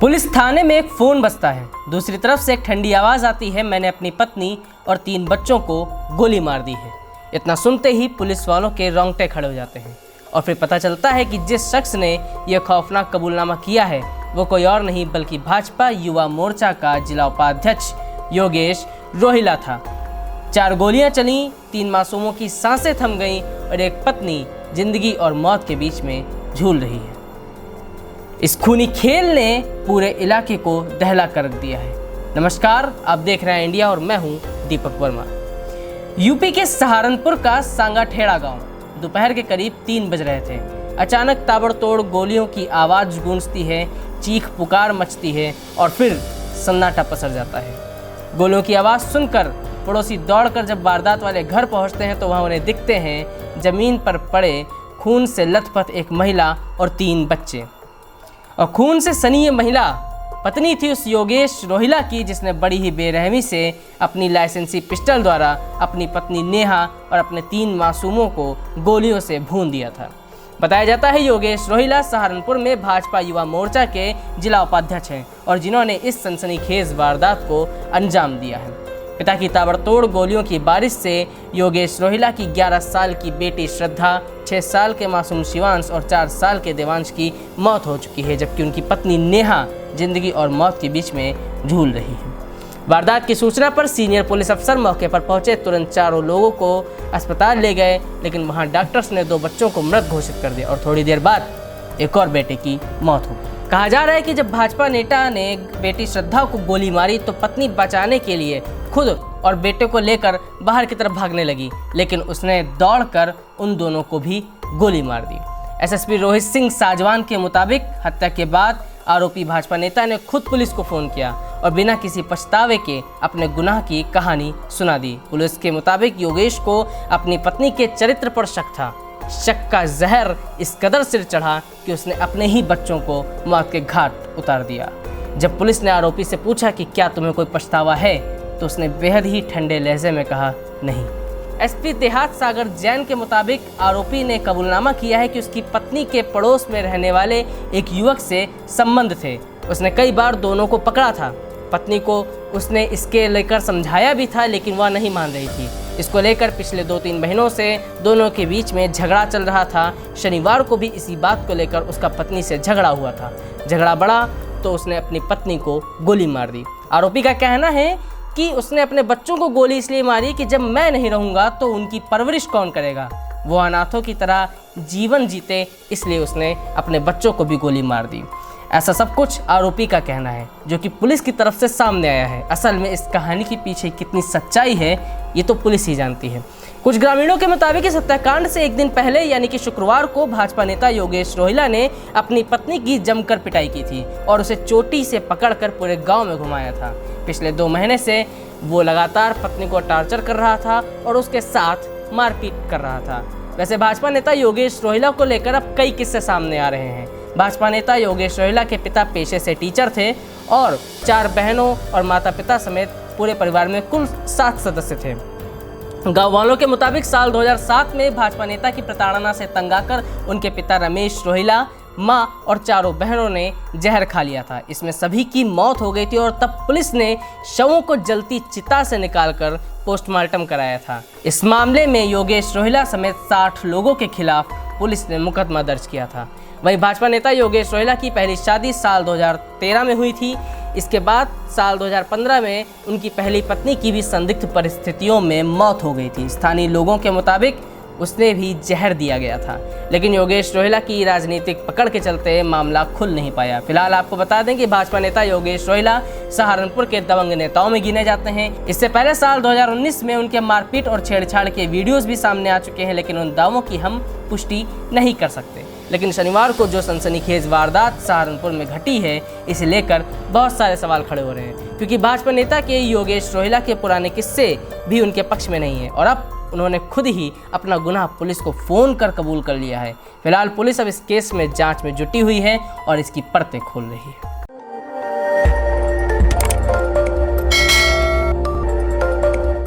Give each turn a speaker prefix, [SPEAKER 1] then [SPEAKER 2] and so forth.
[SPEAKER 1] Police थाने में एक phone बजता है। दूसरी तरफ से एक ठंडी आवाज़ आती है, मैंने अपनी पत्नी और 3 बच्चों को गोली मार दी है। इतना सुनते ही पुलिस वालों के रोंगटे खड़े हो जाते हैं और फिर पता चलता है कि जिस शख्स ने यह खौफनाक कबूलनामा किया है वो कोई और नहीं बल्कि भाजपा युवा मोर्चा का जिला उपाध्यक्ष योगेश रोहिला था। 4 गोलियां चलीं, 3 मासूमों की सांसें थम गईं और एक पत्नी जिंदगी और मौत के बीच में झूल रही है। इस खूनी खेल ने पूरे इलाके को दहला कर रख दिया है। नमस्कार, आप देख रहे हैं इंडिया और मैं हूं दीपक वर्मा। यूपी के सहारनपुर का सांगाठेड़ा गांव दोपहर के करीब 3 बज रहे थे। अचानक ताबड़तोड़ गोलियों की आवाज़ गूंजती है, चीख पुकार मचती है और फिर सन्नाटा पसर जाता है। गोलियों की आवाज़ सुनकर पड़ोसी दौड़कर जब वारदात वाले घर पहुंचते हैं तो वहां उन्हें दिखते हैं जमीन पर पड़े खून से लथपथ एक महिला और 3 बच्चे। और खून से सनी ये महिला पत्नी थी उस योगेश रोहिला की, जिसने बड़ी ही बेरहमी से अपनी लाइसेंसी पिस्टल द्वारा अपनी पत्नी नेहा और अपने 3 मासूमों को गोलियों से भून दिया था। बताया जाता है योगेश रोहिला सहारनपुर में भाजपा युवा मोर्चा के जिला उपाध्यक्ष हैं और जिन्होंने इस सनसनीखेज वारदात को अंजाम दिया है। पिता की ताबड़तोड़ गोलियों की बारिश से योगेश रोहिला की 11 साल की बेटी श्रद्धा, 6 साल के मासूम शिवांश और 4 साल के देवांश की मौत हो चुकी है, जबकि उनकी पत्नी नेहा जिंदगी और मौत के बीच में झूल रही है। वारदात की सूचना पर सीनियर पुलिस अफसर मौके पर पहुंचे। तुरंत 4 लोगों को अस्पताल ले गए, लेकिन वहां डॉक्टर्स ने 2 बच्चों को मृत घोषित कर दिया और थोड़ी देर बाद एक और बेटे की मौत हो गई। कहा जा रहा है कि जब भाजपा नेता ने बेटी श्रद्धा को गोली मारी तो पत्नी बचाने के लिए खुद और बेटे को लेकर बाहर की तरफ भागने लगी, लेकिन उसने दौड़कर उन दोनों को भी गोली मार दी। एसएसपी रोहित सिंह साजवान के मुताबिक हत्या के बाद आरोपी भाजपा नेता ने खुद पुलिस को फ़ोन किया और बिना किसी पछतावे के अपने गुनाह की कहानी सुना दी। पुलिस के मुताबिक योगेश को अपनी पत्नी के चरित्र पर शक था। शक का जहर इस कदर सिर चढ़ा कि उसने अपने ही बच्चों को मौत के घाट उतार दिया। जब पुलिस ने आरोपी से पूछा कि क्या तुम्हें कोई पछतावा है, तो उसने बेहद ही ठंडे लहजे में कहा नहीं। एसपी देहात सागर जैन के मुताबिक आरोपी ने कबूलनामा किया है कि उसकी पत्नी के पड़ोस में रहने वाले एक युवक से संबंध थे। उसने कई बार दोनों को पकड़ा था। पत्नी को उसने इसके लेकर समझाया भी था, लेकिन वह नहीं मान रही थी। इसको लेकर पिछले 2-3 महीनों से दोनों के बीच में झगड़ा चल रहा था। शनिवार को भी इसी बात को लेकर उसका पत्नी से झगड़ा हुआ था। झगड़ा बढ़ा तो उसने अपनी पत्नी को गोली मार दी। आरोपी का कहना है कि उसने अपने बच्चों को गोली इसलिए मारी कि जब मैं नहीं रहूँगा तो उनकी परवरिश कौन करेगा, वो अनाथों की तरह जीवन जीते, इसलिए उसने अपने बच्चों को भी गोली मार दी। ऐसा सब कुछ आरोपी का कहना है, जो कि पुलिस की तरफ से सामने आया है। असल में इस कहानी के पीछे कितनी सच्चाई है ये तो पुलिस ही जानती है। कुछ ग्रामीणों के मुताबिक इस हत्याकांड से एक दिन पहले यानी कि शुक्रवार को भाजपा नेता योगेश रोहिला ने अपनी पत्नी की जमकर पिटाई की थी और उसे चोटी से पकड़कर पूरे गांव में घुमाया था। पिछले 2 महीने से वो लगातार पत्नी को टार्चर कर रहा था और उसके साथ मारपीट कर रहा था। वैसे भाजपा नेता योगेश रोहिला को लेकर अब कई किस्से सामने आ रहे हैं। भाजपा नेता योगेश रोहिला के पिता पेशे से टीचर थे और 4 बहनों और माता पिता समेत पूरे परिवार में कुल 7 सदस्य थे। गाँव वालों के मुताबिक साल 2007 में भाजपा नेता की प्रताड़ना से तंग आकर उनके पिता रमेश रोहिला, मां और 4 बहनों ने जहर खा लिया था। इसमें सभी की मौत हो गई थी और तब पुलिस ने शवों को जलती चिता से निकालकर पोस्टमार्टम कराया था। इस मामले में योगेश रोहिला समेत 60 लोगों के खिलाफ पुलिस ने मुकदमा दर्ज किया था। वहीं भाजपा नेता योगेश रोहिला की पहली शादी साल 2013 में हुई थी। इसके बाद साल 2015 में उनकी पहली पत्नी की भी संदिग्ध परिस्थितियों में मौत हो गई थी। स्थानीय लोगों के मुताबिक उसने भी जहर दिया गया था, लेकिन योगेश रोहिला की राजनीतिक पकड़ के चलते मामला खुल नहीं पाया। फिलहाल आपको बता दें कि भाजपा नेता योगेश रोहिला सहारनपुर के दबंग नेताओं में गिने जाते हैं। इससे पहले साल 2019 में उनके मारपीट और छेड़छाड़ के वीडियोस भी सामने आ चुके हैं, लेकिन उन दावों की हम पुष्टि नहीं कर सकते। लेकिन शनिवार को जो सनसनीखेज वारदात सहारनपुर में घटी है, इसे लेकर बहुत सारे सवाल खड़े हो रहे हैं, क्योंकि भाजपा नेता के योगेश रोहिला के पुराने किस्से भी उनके पक्ष में नहीं है और अब उन्होंने खुद ही अपना गुनाह पुलिस को फ़ोन कर कबूल कर लिया है। फिलहाल पुलिस अब इस केस में जांच में जुटी हुई है और इसकी परतें खोल रही है।